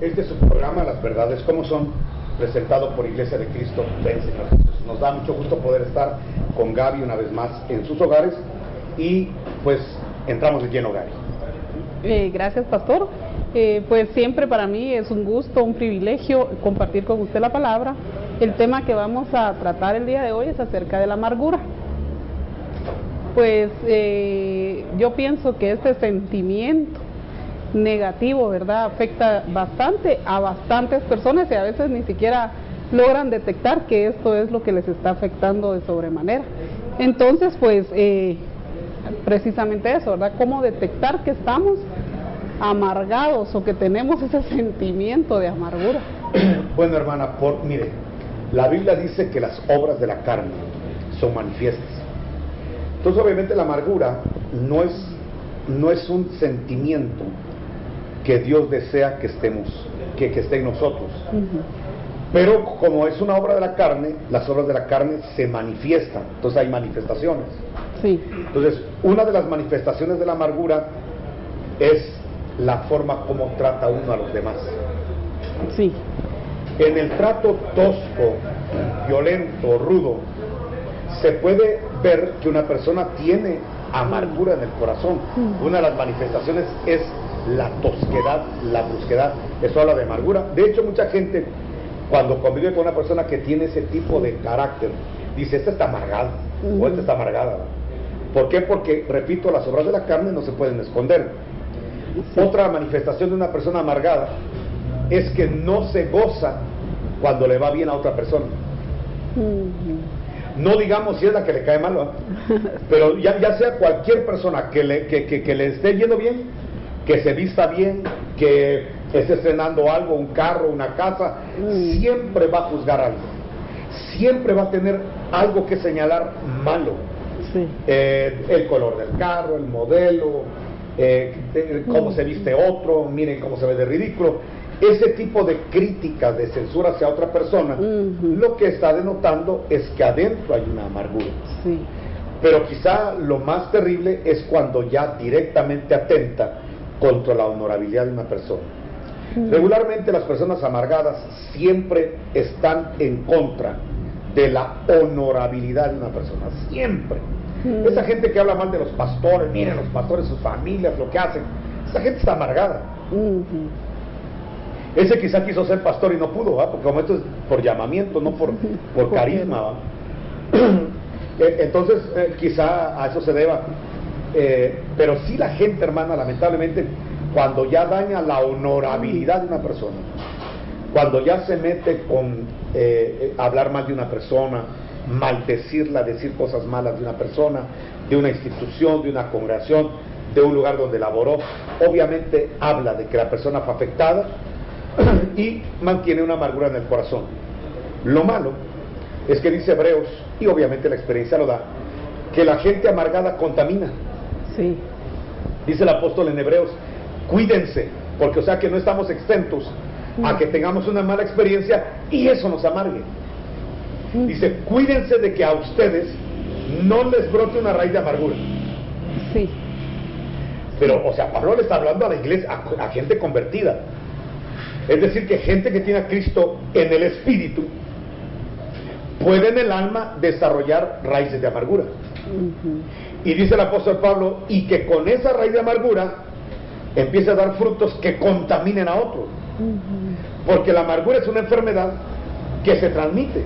Este es su programa, Las Verdades Como Son, presentado por Iglesia de Cristo Ven Señor Jesús. Nos da mucho gusto poder estar con Gaby una vez más en sus hogares y pues entramos de lleno, Gaby. Gracias, pastor. Pues siempre para mí es un gusto, un privilegio compartir con usted la palabra. El tema que vamos a tratar el día de hoy es acerca de la amargura. Pues yo pienso que este sentimiento negativo, ¿verdad?, afecta bastante a bastantes personas y a veces ni siquiera logran detectar que esto es lo que les está afectando de sobremanera. Entonces, pues precisamente eso, ¿verdad?, cómo detectar que estamos amargados o que tenemos ese sentimiento de amargura. Bueno, hermana, mire, la Biblia dice que las obras de la carne son manifiestas. Entonces, obviamente, la amargura no es un sentimiento que Dios desea que esté en nosotros. Pero como es una obra de la carne, las obras de la carne se manifiestan. Entonces hay manifestaciones. Sí. Entonces, una de las manifestaciones de la amargura es la forma como trata uno a los demás. Sí. En el trato tosco, violento, rudo, se puede ver que una persona tiene amargura en el corazón. Una de las manifestaciones es la tosquedad, la brusquedad. Eso habla de amargura. De hecho, mucha gente, cuando convive con una persona que tiene ese tipo de carácter, dice, esta está amargada, o esta está amargada. ¿Por qué? Porque, repito, las obras de la carne no se pueden esconder. Sí. Otra manifestación de una persona amargada es que no se goza cuando le va bien a otra persona. No digamos si es la que le cae mal, ¿no? Pero ya sea cualquier persona que le esté yendo bien, que se vista bien, que esté estrenando algo, un carro, una casa, siempre va a juzgar algo. Siempre va a tener algo que señalar malo. Sí. El color del carro, el modelo, cómo se viste otro, miren cómo se ve de ridículo. Ese tipo de críticas, de censura hacia otra persona, lo que está denotando es que adentro hay una amargura. Sí. Pero quizá lo más terrible es cuando ya directamente atenta contra la honorabilidad de una persona. Regularmente las personas amargadas siempre están en contra de la honorabilidad de una persona, siempre. Esa gente que habla mal de los pastores, miren los pastores, sus familias, lo que hacen, esa gente está amargada. Ese quizá quiso ser pastor y no pudo, ¿va? Porque como esto es por llamamiento, no por carisma, ¿va? Entonces quizá a eso se deba. Pero sí, la gente, hermana, lamentablemente, cuando ya daña la honorabilidad de una persona, cuando ya se mete con hablar mal de una persona, maldecirla, decir cosas malas de una persona, de una institución, de una congregación, de un lugar donde laboró, obviamente habla de que la persona fue afectada y mantiene una amargura en el corazón. Lo malo es que dice Hebreos, y obviamente la experiencia lo da, que la gente amargada contamina. Sí. Dice el apóstol en Hebreos, cuídense, porque o sea que no estamos exentos a que tengamos una mala experiencia y eso nos amargue. Dice, cuídense de que a ustedes no les brote una raíz de amargura. Sí. Pero, o sea, Pablo le está hablando a la iglesia, a gente convertida. Es decir, que gente que tiene a Cristo en el espíritu puede en el alma desarrollar raíces de amargura. Y dice el apóstol Pablo, y que con esa raíz de amargura empiece a dar frutos que contaminen a otros. Porque la amargura es una enfermedad que se transmite.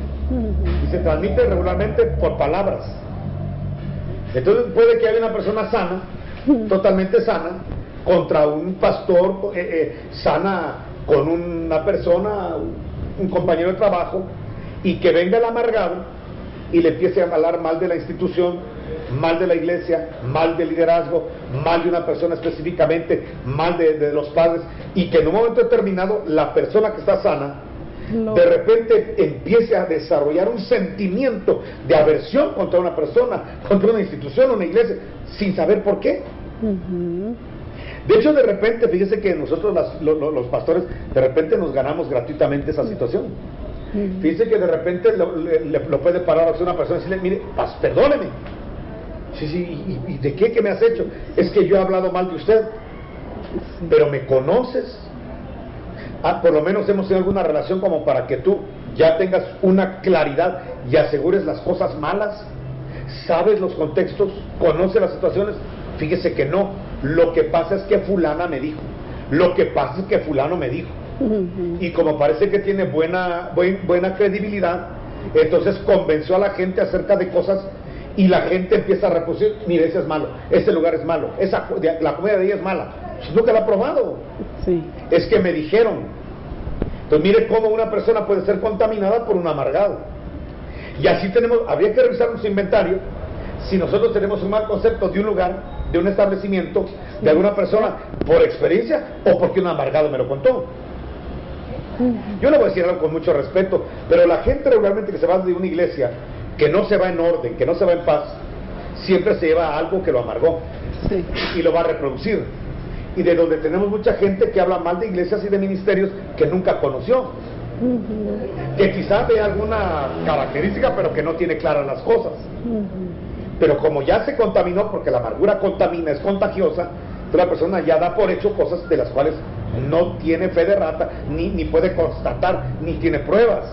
Y se transmite regularmente por palabras. Entonces puede que haya una persona sana, totalmente sana, contra un pastor, sana con una persona, un compañero de trabajo, y que venga el amargado y le empiece a hablar mal de la institución, mal de la iglesia, mal del liderazgo, mal de una persona específicamente, mal de los padres, y que en un momento determinado la persona que está sana de repente empiece a desarrollar un sentimiento de aversión contra una persona, contra una institución, una iglesia, sin saber por qué. De hecho, de repente, fíjese que nosotros los pastores, de repente nos ganamos gratuitamente esa situación. Fíjese que de repente lo puede parar a una persona y decirle, mire, perdóneme. Sí, ¿y de qué me has hecho? Es que yo he hablado mal de usted, pero me conoces, por lo menos hemos tenido alguna relación como para que tú ya tengas una claridad y asegures las cosas malas, sabes los contextos, conoces las situaciones. Fíjese que no, lo que pasa es que fulana me dijo, lo que pasa es que fulano me dijo, y como parece que tiene buena credibilidad, entonces convenció a la gente acerca de cosas, y la gente empieza a reproducir, mire, ese es malo, ese lugar es malo, la comida de ella es mala, nunca la ha probado, Sí. es que me dijeron. Entonces mire cómo una persona puede ser contaminada por un amargado. Y así habría que revisar nuestro inventario si nosotros tenemos un mal concepto de un lugar, de un establecimiento, de alguna persona, por experiencia o porque un amargado me lo contó. Yo le voy a decir algo con mucho respeto, pero la gente regularmente que se va de una iglesia, que no se va en orden, que no se va en paz, siempre se lleva algo que lo amargó, Sí. y lo va a reproducir. Y de donde tenemos mucha gente que habla mal de iglesias y de ministerios que nunca conoció, que quizás ve alguna característica pero que no tiene claras las cosas, pero como ya se contaminó, porque la amargura contamina, es contagiosa, entonces la persona ya da por hecho cosas de las cuales no tiene fe de rata, ni puede constatar, ni tiene pruebas.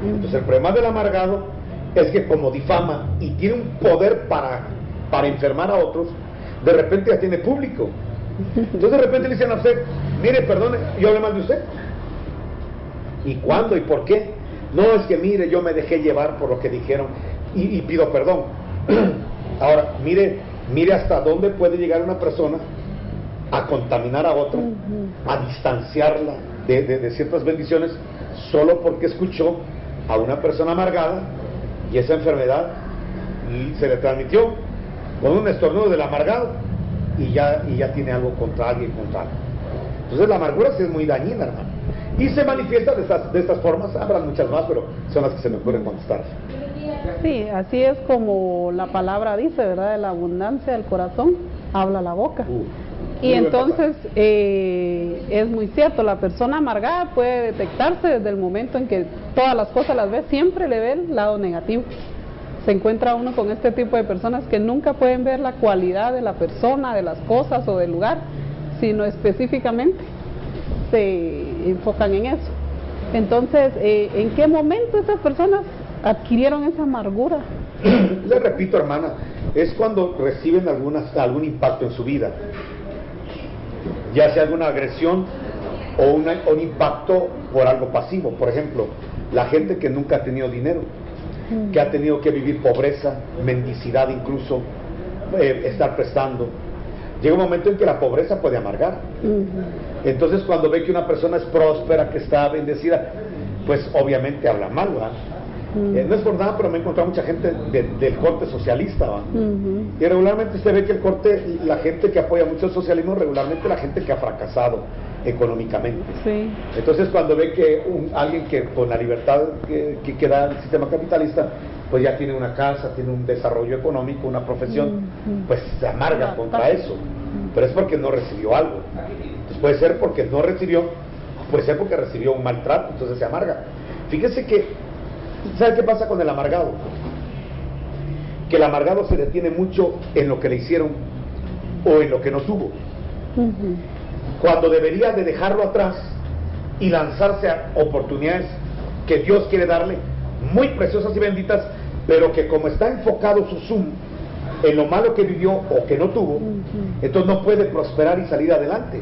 Entonces el problema del amargado es que como difama y tiene un poder para enfermar a otros, de repente ya tiene público. Entonces de repente le dicen a usted, mire, perdone, yo hablé mal de usted. ¿Y cuándo? ¿Y por qué? No, es que mire, yo me dejé llevar por lo que dijeron y pido perdón. Ahora, mire hasta dónde puede llegar una persona a contaminar a otra, a distanciarla de ciertas bendiciones, solo porque escuchó a una persona amargada y esa enfermedad se le transmitió con un estornudo del amargado y ya tiene algo contra alguien, contra algo. Entonces la amargura sí es muy dañina, hermano, y se manifiesta de estas formas. Habrá muchas más, pero son las que se me ocurren contestar. Sí, así es como la palabra dice, ¿verdad? De la abundancia del corazón habla la boca. Y entonces es muy cierto, la persona amargada puede detectarse desde el momento en que todas las cosas las ve, siempre le ve el lado negativo. Se encuentra uno con este tipo de personas que nunca pueden ver la cualidad de la persona, de las cosas o del lugar, sino específicamente se enfocan en eso. Entonces, ¿en qué momento esas personas adquirieron esa amargura? Le repito, hermana, es cuando reciben algún impacto en su vida, ya sea alguna agresión o un impacto por algo pasivo. Por ejemplo, la gente que nunca ha tenido dinero, que ha tenido que vivir pobreza, mendicidad incluso, estar prestando. Llega un momento en que la pobreza puede amargar. Entonces cuando ve que una persona es próspera, que está bendecida, pues obviamente habla mal, ¿verdad? No es por nada, pero me he encontrado mucha gente del corte socialista, ¿va? Y regularmente usted ve que la gente que apoya mucho el socialismo, regularmente la gente que ha fracasado económicamente. Sí. Entonces cuando ve que alguien que con la libertad que da el sistema capitalista, pues ya tiene una casa, tiene un desarrollo económico, una profesión, pues se amarga contra eso, pero es porque no recibió algo. Entonces puede ser porque no recibió, puede ser porque recibió un maltrato, entonces se amarga. Fíjese que, ¿sabe qué pasa con el amargado? Que el amargado se detiene mucho en lo que le hicieron o en lo que no tuvo, cuando debería de dejarlo atrás y lanzarse a oportunidades que Dios quiere darle, muy preciosas y benditas, pero que como está enfocado su zoom en lo malo que vivió o que no tuvo, entonces no puede prosperar y salir adelante.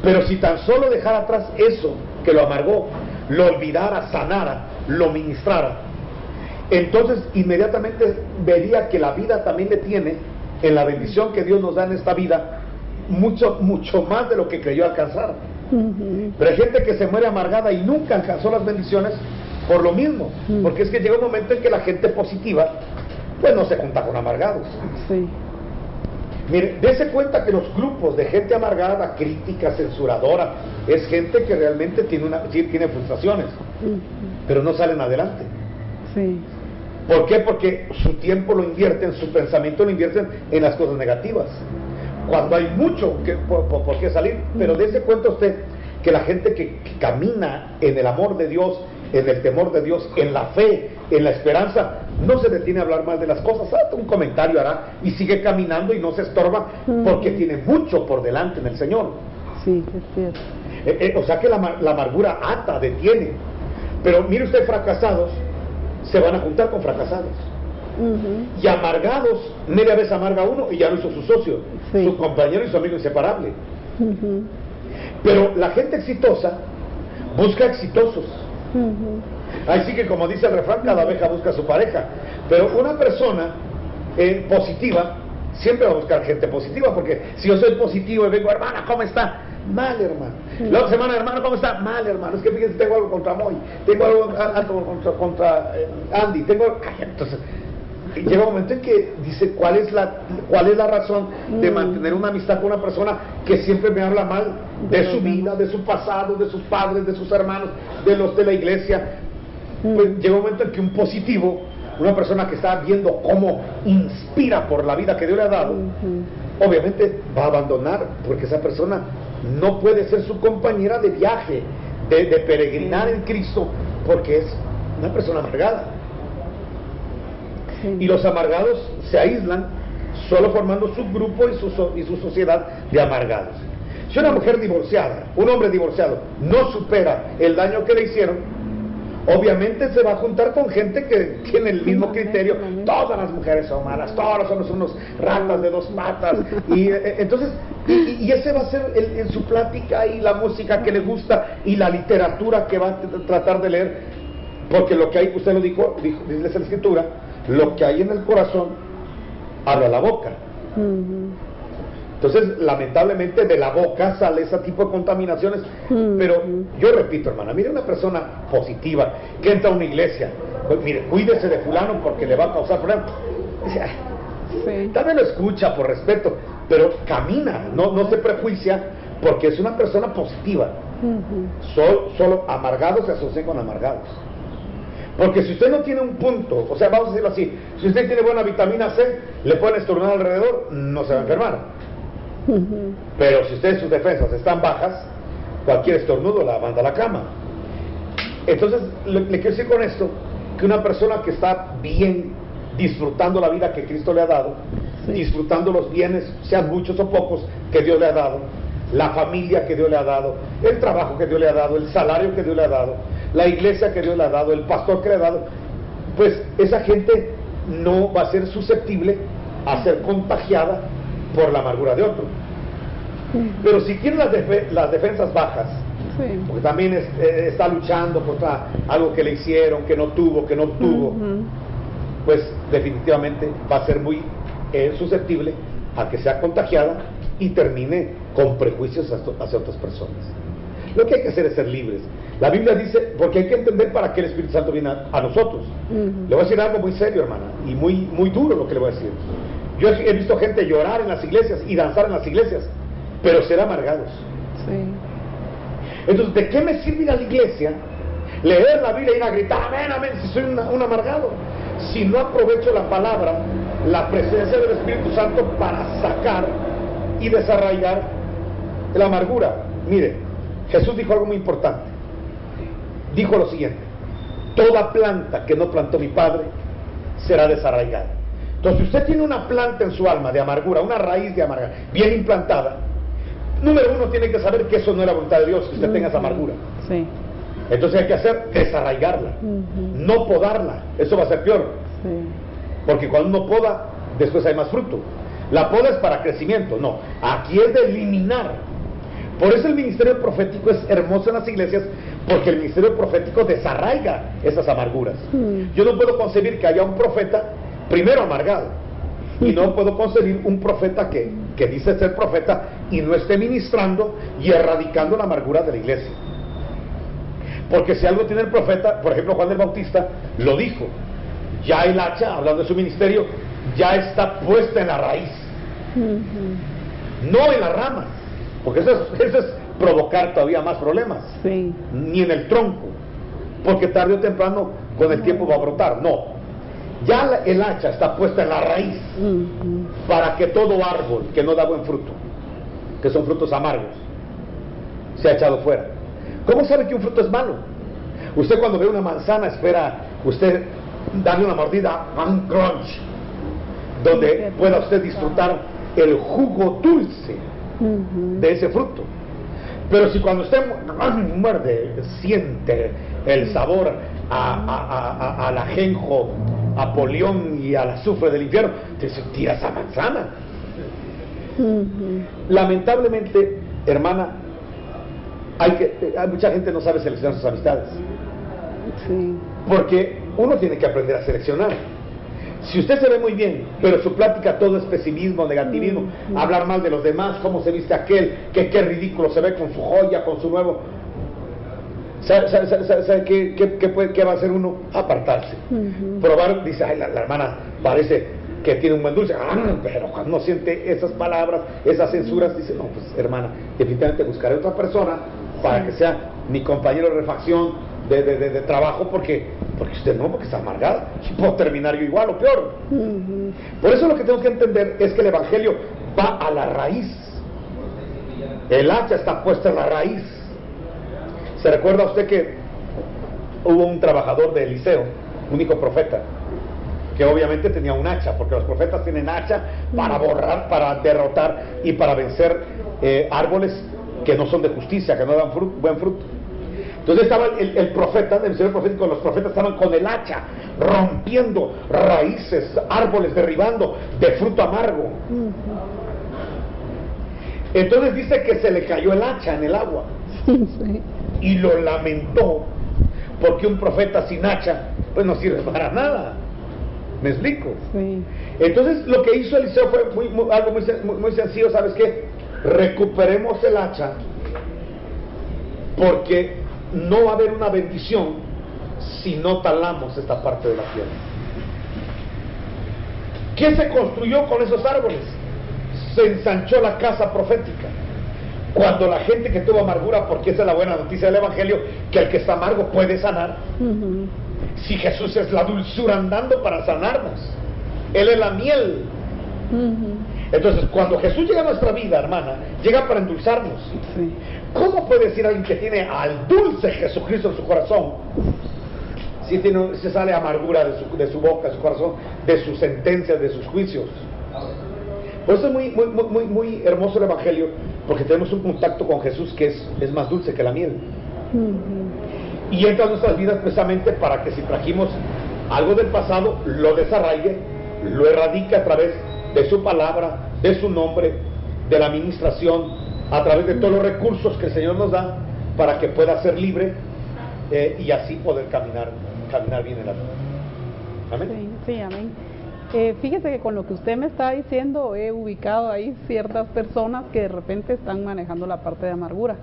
Pero si tan solo dejara atrás eso que lo amargó, lo olvidara, sanara, lo ministrara, entonces inmediatamente vería que la vida también le tiene, en la bendición que Dios nos da en esta vida, mucho más de lo que creyó alcanzar. Pero hay gente que se muere amargada y nunca alcanzó las bendiciones por lo mismo, porque es que llega un momento en que la gente positiva pues no se junta con amargados. Sí. Mire, dése cuenta que los grupos de gente amargada, crítica, censuradora, es gente que realmente tiene frustraciones, pero no salen adelante. Sí. ¿Por qué? Porque su tiempo lo invierten, su pensamiento lo invierten en las cosas negativas, cuando hay mucho por qué salir. Pero dése cuenta usted que la gente que camina en el amor de Dios, en el temor de Dios, en la fe, en la esperanza, no se detiene a hablar mal de las cosas, un comentario hará y sigue caminando y no se estorba, porque tiene mucho por delante en el Señor. Sí, es cierto. O sea que la amargura ata, detiene. Pero mire usted, fracasados se van a juntar con fracasados. Y amargados, media vez amarga uno y ya lo hizo su socio, su compañero y su amigo inseparable. Pero la gente exitosa busca exitosos. Así que, como dice el refrán, cada abeja busca a su pareja. Pero una persona positiva siempre va a buscar gente positiva, porque si yo soy positivo y vengo, hermana, ¿cómo está? Mal, hermano. La otra semana, hermano, ¿cómo está? Mal, hermano. Es que fíjense, tengo algo contra Moy, tengo algo contra Andy, entonces llega un momento en que dice, ¿cuál es la razón de mantener una amistad con una persona que siempre me habla mal de su vida, de su pasado, de sus padres, de sus hermanos, de los de la iglesia? Pues llega un momento en que un positivo, una persona que está viendo cómo inspira por la vida que Dios le ha dado, obviamente va a abandonar, porque esa persona no puede ser su compañera de viaje, de peregrinar en Cristo, porque es una persona amargada. Y los amargados se aíslan solo formando su grupo y su sociedad de amargados. Si una mujer divorciada, un hombre divorciado, no supera el daño que le hicieron, obviamente se va a juntar con gente que tiene el mismo criterio. Todas las mujeres son malas, todos los hombres son unos ratas de dos patas. Y entonces, y ese va a ser en su plática y la música que le gusta y la literatura que va a tratar de leer. Porque lo que hay, usted lo dijo, dice la Escritura, lo que hay en el corazón habla la boca. Entonces, lamentablemente, de la boca sale ese tipo de contaminaciones. Pero yo repito, hermana, mire, una persona positiva que entra a una iglesia, pues mire, cuídese de fulano porque le va a causar problemas. Tal vez lo escucha por respeto, pero camina, no se prejuicia, porque es una persona positiva. Solo amargados se asocian con amargados. Porque si usted no tiene un punto, o sea, vamos a decirlo así, si usted tiene buena vitamina C, le pueden estornudar alrededor, no se va a enfermar. Pero si ustedes, sus defensas están bajas, cualquier estornudo la manda a la cama. Entonces, le quiero decir con esto, que una persona que está bien, disfrutando la vida que Cristo le ha dado, disfrutando los bienes, sean muchos o pocos, que Dios le ha dado, la familia que Dios le ha dado, el trabajo que Dios le ha dado, el salario que Dios le ha dado, la iglesia que Dios le ha dado, el pastor que le ha dado, pues esa gente no va a ser susceptible a ser contagiada por la amargura de otro. Pero si tiene las defensas bajas, porque también está luchando contra algo que le hicieron, que no tuvo, pues definitivamente va a ser muy susceptible a que sea contagiada y termine con prejuicios hacia otras personas. Lo que hay que hacer es ser libres. La Biblia dice, porque hay que entender para qué el Espíritu Santo viene a nosotros. Le voy a decir algo muy serio, hermana, y muy duro lo que le voy a decir. Yo he visto gente llorar en las iglesias y danzar en las iglesias, pero ser amargados. Entonces, ¿de qué me sirve ir a la iglesia, leer la Biblia y ir a gritar amén, amén, si soy un amargado? Si no aprovecho la palabra, la presencia del Espíritu Santo para sacar y desarraigar la amargura. Mire, Jesús dijo algo muy importante. Dijo lo siguiente: toda planta que no plantó mi Padre será desarraigada. Entonces, si usted tiene una planta en su alma de amargura, una raíz de amargura bien implantada, número uno, tiene que saber que eso no es la voluntad de Dios, que usted tenga esa amargura. Entonces hay que hacer desarraigarla, no podarla. Eso va a ser peor, porque cuando uno poda, después hay más fruto. La poda es para crecimiento, no, aquí es de eliminar. Por eso el ministerio profético es hermoso en las iglesias, porque el ministerio profético desarraiga esas amarguras. Yo no puedo concebir que haya un profeta primero amargado, y no puedo concebir un profeta que dice ser profeta y no esté ministrando y erradicando la amargura de la iglesia. Porque si algo tiene el profeta, por ejemplo Juan el Bautista lo dijo, ya el hacha, hablando de su ministerio, ya está puesta en la raíz, no en las ramas, porque eso es provocar todavía más problemas, ni en el tronco, porque tarde o temprano con el tiempo va a brotar. No, ya el hacha está puesta en la raíz, para que todo árbol que no da buen fruto, que son frutos amargos, sea echado fuera. ¿Cómo sabe que un fruto es malo? Usted cuando ve una manzana espera usted darle una mordida, un crunch, donde pueda usted disfrutar el jugo dulce de ese fruto. Pero si cuando usted muerde, siente el sabor al ajenjo, a polión y al azufre del infierno, te tira esa manzana. Lamentablemente, hermana, hay mucha gente no sabe seleccionar sus amistades. Sí. Porque uno tiene que aprender a seleccionar. Si usted se ve muy bien, pero su plática todo es pesimismo, negativismo, hablar mal de los demás, cómo se viste aquel, que qué ridículo se ve con su joya, con su nuevo... ¿Sabe qué va a hacer uno? Apartarse. Probar, dice, ay, la hermana parece que tiene un buen dulce, pero cuando uno siente esas palabras, esas censuras, dice, no, pues hermana, definitivamente buscaré otra persona para que sea mi compañero de refacción, de trabajo, porque usted no, porque está amargada, y puedo terminar yo igual o peor. Por eso lo que tengo que entender es que el Evangelio va a la raíz. El hacha está puesta en la raíz. ¿Se recuerda usted que hubo un trabajador de Eliseo, único profeta, que obviamente tenía un hacha, porque los profetas tienen hacha para borrar, para derrotar y para vencer árboles que no son de justicia, que no dan buen fruto? Entonces estaba el profeta, el señor profético, los profetas estaban con el hacha, rompiendo raíces, árboles, derribando de fruto amargo. Entonces dice que se le cayó el hacha en el agua. Sí. Y lo lamentó, porque un profeta sin hacha, pues no sirve para nada. ¿Me explico? Sí. Entonces lo que hizo Eliseo fue algo muy sencillo, ¿sabes qué? Recuperemos el hacha, porque no va a haber una bendición si no talamos esta parte de la tierra. ¿Qué se construyó con esos árboles? Se ensanchó la casa profética. Cuando la gente que tuvo amargura, porque esa es la buena noticia del Evangelio, que el que está amargo puede sanar. Si Jesús es la dulzura andando para sanarnos, Él es la miel. Entonces, cuando Jesús llega a nuestra vida, hermana, llega para endulzarnos. Sí. ¿Cómo puede decir alguien que tiene al dulce Jesucristo en su corazón, si se sale amargura de su boca, de su corazón, de sus sentencias, de sus juicios? Por eso es muy hermoso el Evangelio, porque tenemos un contacto con Jesús que es más dulce que la miel. Y entra en nuestras vidas precisamente para que si trajimos algo del pasado, lo desarraigue, lo erradique a través de su palabra, de su nombre, de la administración, a través de todos los recursos que el Señor nos da, para que pueda ser libre y así poder caminar bien en la vida. Amén. Sí, amén. Fíjese que con lo que usted me está diciendo, he ubicado ahí ciertas personas que de repente están manejando la parte de amargura.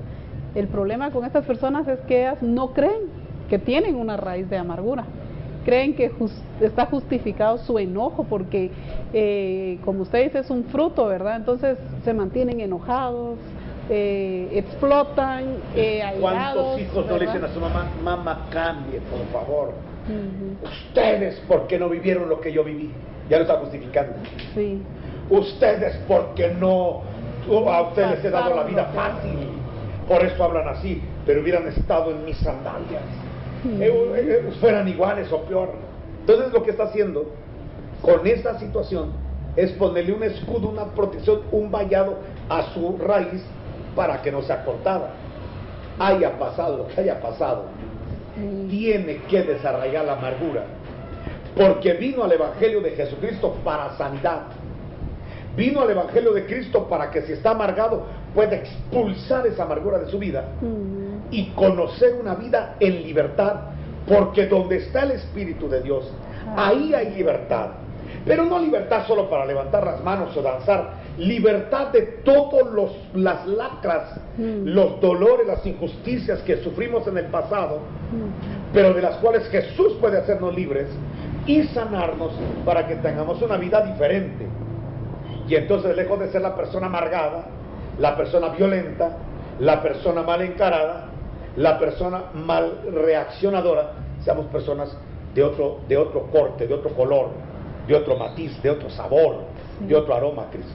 El problema con estas personas es que ellas no creen que tienen una raíz de amargura. Creen que está justificado su enojo porque, como usted dice, es un fruto, ¿verdad? Entonces se mantienen enojados, explotan, airados. ¿Cuántos hijos no le dicen a su mamá, mamá, cambie, por favor? Ustedes, ¿por qué no vivieron lo que yo viví? Ya lo está justificando. Sí. Ustedes, porque no, a ustedes les he dado la vida fácil, por eso hablan así, pero hubieran estado en mis sandalias. Fueran iguales o peor. Entonces lo que está haciendo con esta situación es ponerle un escudo, una protección, un vallado a su raíz para que no sea cortada. Haya pasado lo que haya pasado, tiene que desarraigar la amargura, porque vino al Evangelio de Jesucristo para sanidad. Vino al Evangelio de Cristo para que si está amargado pueda expulsar esa amargura de su vida y conocer una vida en libertad, porque donde está el Espíritu de Dios, ahí hay libertad. Pero no libertad solo para levantar las manos o danzar, libertad de todas las lacras, los dolores, las injusticias que sufrimos en el pasado, pero de las cuales Jesús puede hacernos libres y sanarnos para que tengamos una vida diferente. Y entonces, lejos de ser la persona amargada, la persona violenta, la persona mal encarada, la persona mal reaccionadora, seamos personas de otro corte, de otro color, de otro matiz, de otro sabor, de otro aroma a Cristo.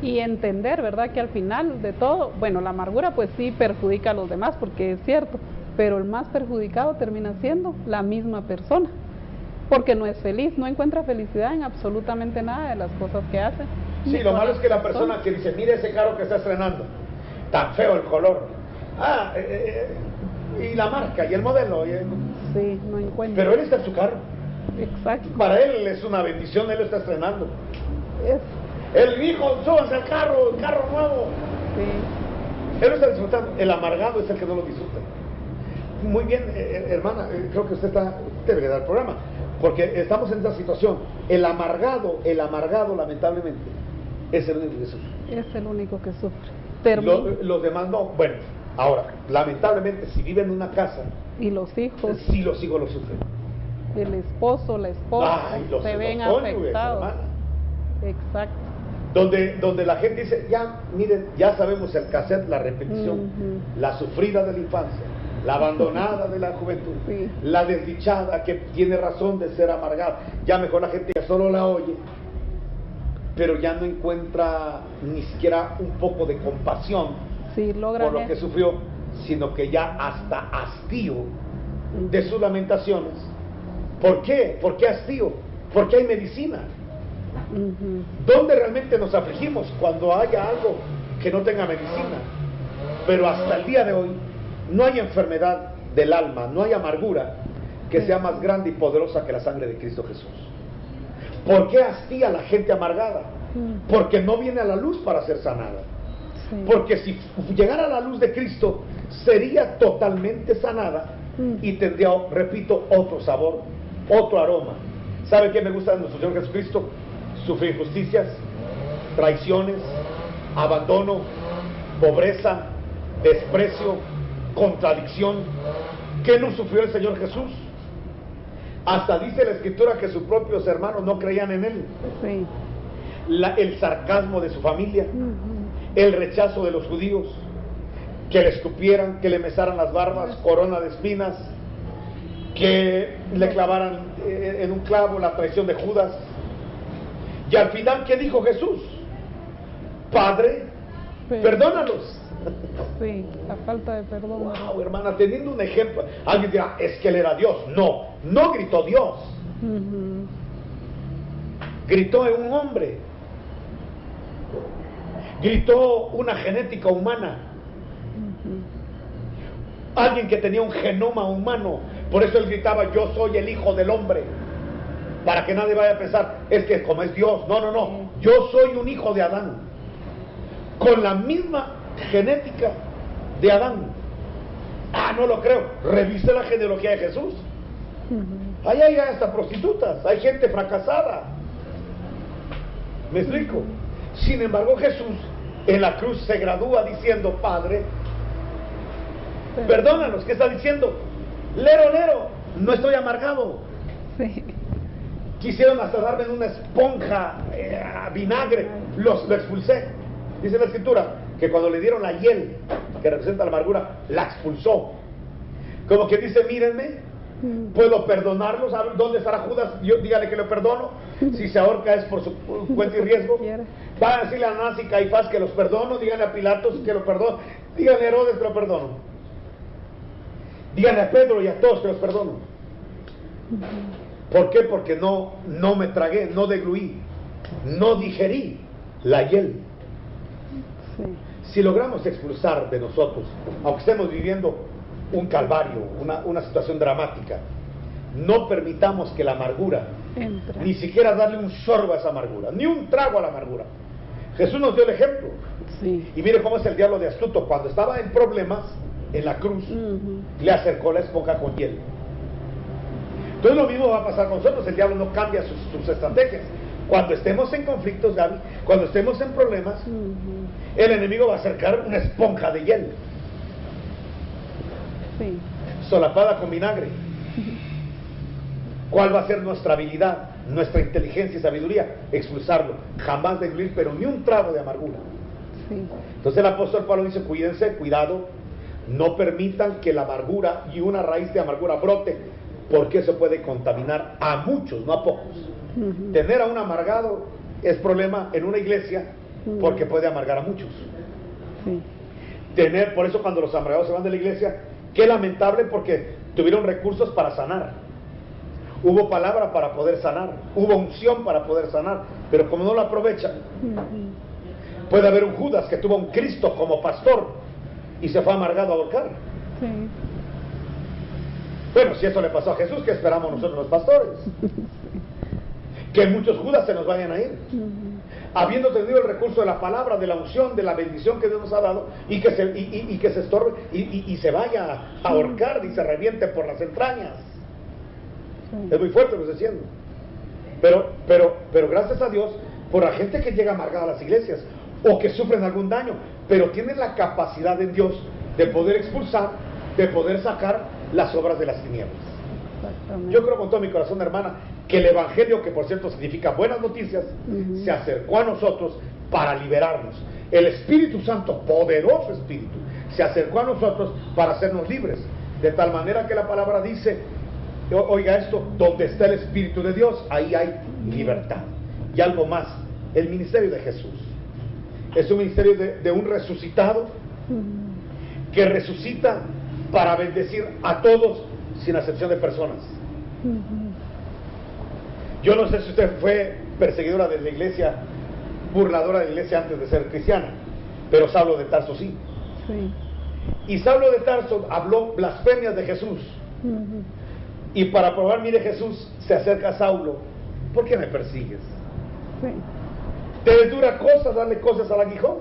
Y entender, ¿verdad?, que al final de todo, bueno, la amargura pues sí perjudica a los demás, porque es cierto, pero el más perjudicado termina siendo la misma persona, porque no es feliz, no encuentra felicidad en absolutamente nada de las cosas que hace. Sí, lo malo es que la persona que dice, mire ese carro que está estrenando, tan feo el color, y la marca y el modelo. Sí, no encuentro. Pero él está en su carro. Exacto. Para él es una bendición, él lo está estrenando. Es, El hijo, súbanse al carro, el carro nuevo. sí. Él lo está disfrutando. El amargado es el que no lo disfruta. Muy bien, hermana, creo que usted debe dar el programa, porque estamos en esta situación. El amargado, lamentablemente, es el único que sufre. Es el único que sufre. Los demás no. Bueno, ahora, lamentablemente, si vive en una casa, Y los hijos, sí los hijos lo sufren. el esposo, la esposa, Los se ven cónyuges, afectados. hermana. Exacto. Donde la gente dice, ya, miren, ya sabemos el cassette, la repetición, la sufrida de la infancia, la abandonada de la juventud, Sí. la desdichada que tiene razón de ser amargada. Ya mejor la gente ya solo la oye, pero ya no encuentra ni siquiera un poco de compasión Sí, logran por lo que eso. sufrió, sino que ya hasta hastío de sus lamentaciones. ¿Por qué? ¿Por qué hastío? Porque hay medicina. Ujú. ¿Dónde realmente nos afligimos? Cuando haya algo que no tenga medicina. Pero hasta el día de hoy no hay enfermedad del alma, no hay amargura que sea más grande y poderosa que la sangre de Cristo Jesús. ¿Por qué hastía la gente amargada? Porque no viene a la luz para ser sanada. Sí. Porque si llegara a la luz de Cristo, sería totalmente sanada y tendría, repito, otro sabor, otro aroma. ¿Sabe qué me gusta de nuestro Señor Jesucristo? Sufrir injusticias, traiciones, abandono, pobreza, desprecio, contradicción. ¿Qué no sufrió el Señor Jesús? Hasta dice la Escritura que sus propios hermanos no creían en Él. Sí. El sarcasmo de su familia, Ujú. el rechazo de los judíos, que le escupieran, que le mesaran las barbas, corona de espinas, que le clavaran en un clavo, la traición de Judas. Y al final, ¿qué dijo Jesús? Padre, perdónalos. Sí, la falta de perdón. Wow, hermana, teniendo un ejemplo, alguien dirá, es que él era Dios. No, no gritó Dios, Ujú. gritó en un hombre, gritó una genética humana, alguien que tenía un genoma humano. Por eso él gritaba, yo soy el hijo del hombre, para que nadie vaya a pensar, es que como es Dios. No, no, no, yo soy un hijo de Adán, con la misma genética de Adán. No lo creo. Revise la genealogía de Jesús. Ahí hay hasta prostitutas, hay gente fracasada. ¿Me explico? Sin embargo, Jesús en la cruz se gradúa diciendo, Padre, perdónanos. ¿Qué está diciendo? Lero, lero, no estoy amargado. Sí. Quisieron hasta darme en una esponja vinagre, lo expulsé. Dice la Escritura que cuando le dieron la hiel, que representa la amargura, la expulsó. Como que dice, mírenme, puedo perdonarlos. ¿Saben dónde estará Judas? Yo, dígale que lo perdono. Si se ahorca es por su cuenta y riesgo. Va a decirle a Anás y Caifás que los perdono. Díganle a Pilatos que lo perdono. Díganle a Herodes que lo perdono. Díganle a Pedro y a todos que los perdono. ¿Por qué? Porque no me tragué, no degluí, no digerí la hiel. Sí. Si logramos expulsar de nosotros, aunque estemos viviendo un calvario, una situación dramática, no permitamos que la amargura, Entra. ni siquiera darle un sorbo a esa amargura, ni un trago a la amargura. Jesús nos dio el ejemplo. Sí. Y mire cómo es el diablo de astuto. Cuando estaba en problemas, en la cruz, le acercó la esponja con hiel. Entonces lo mismo va a pasar con nosotros. El diablo no cambia sus estrategias. Cuando estemos en conflictos, Gaby, cuando estemos en problemas, el enemigo va a acercar una esponja de hiel, Sí. solapada con vinagre. ¿Cuál va a ser nuestra habilidad, nuestra inteligencia y sabiduría? Expulsarlo, jamás degluir, pero ni un trago de amargura. Sí. Entonces el apóstol Pablo dice, cuídense, cuidado, no permitan que la amargura y una raíz de amargura brote, porque eso puede contaminar a muchos, no a pocos. Tener a un amargado es problema en una iglesia, porque puede amargar a muchos. Sí. Por eso cuando los amargados se van de la iglesia, qué lamentable, porque tuvieron recursos para sanar, hubo palabra para poder sanar, hubo unción para poder sanar, pero como no lo aprovechan, puede haber un Judas que tuvo a un Cristo como pastor, y se fue amargado a ahorcar. Sí. Bueno, si eso le pasó a Jesús, ¿qué esperamos nosotros los pastores? Que muchos Judas se nos vayan a ir, habiendo tenido el recurso de la palabra, de la unción, de la bendición que Dios nos ha dado, y que se estorbe y se vaya a ahorcar y se reviente por las entrañas. Es muy fuerte lo que estoy diciendo. Pero gracias a Dios por la gente que llega amargada a las iglesias o que sufren algún daño, pero tienen la capacidad en Dios de poder expulsar, de poder sacar las obras de las tinieblas. Yo creo con todo mi corazón, hermana, que el Evangelio, que por cierto significa buenas noticias, se acercó a nosotros para liberarnos. El Espíritu Santo, poderoso Espíritu, se acercó a nosotros para hacernos libres, de tal manera que la palabra dice, oiga esto, donde está el Espíritu de Dios, ahí hay libertad. Y algo más, el ministerio de Jesús es un ministerio de un resucitado que resucita para bendecir a todos sin acepción de personas. Yo no sé si usted fue perseguidora de la iglesia, burladora de la iglesia antes de ser cristiana, pero Saulo de Tarso sí. Y Saulo de Tarso habló blasfemias de Jesús. Y para probar, mire, Jesús se acerca a Saulo. ¿Por qué me persigues? Te dura cosas darle cosas al aguijón.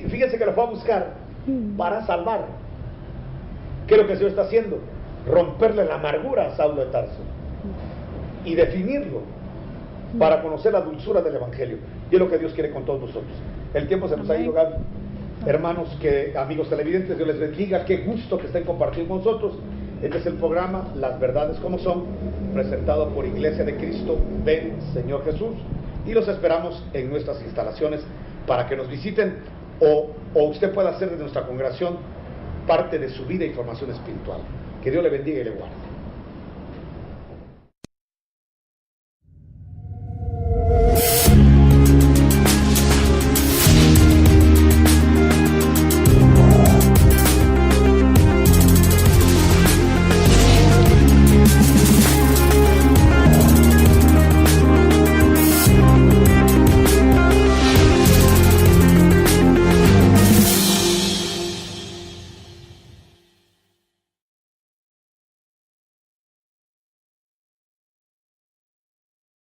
Fíjense que lo fue a buscar para salvar. ¿Qué es lo que el Señor está haciendo? Romperle la amargura a Saulo de Tarso y definirlo para conocer la dulzura del Evangelio. Y es lo que Dios quiere con todos nosotros. El tiempo se nos ha ido, Gaby. Hermanos, amigos televidentes, Dios les bendiga. Qué gusto que estén compartiendo con nosotros. Este es el programa Las Verdades Como Son, presentado por Iglesia de Cristo. Ven, Señor Jesús. Y los esperamos en nuestras instalaciones para que nos visiten o usted pueda hacer de nuestra congregación parte de su vida y formación espiritual. Que Dios le bendiga y le guarde.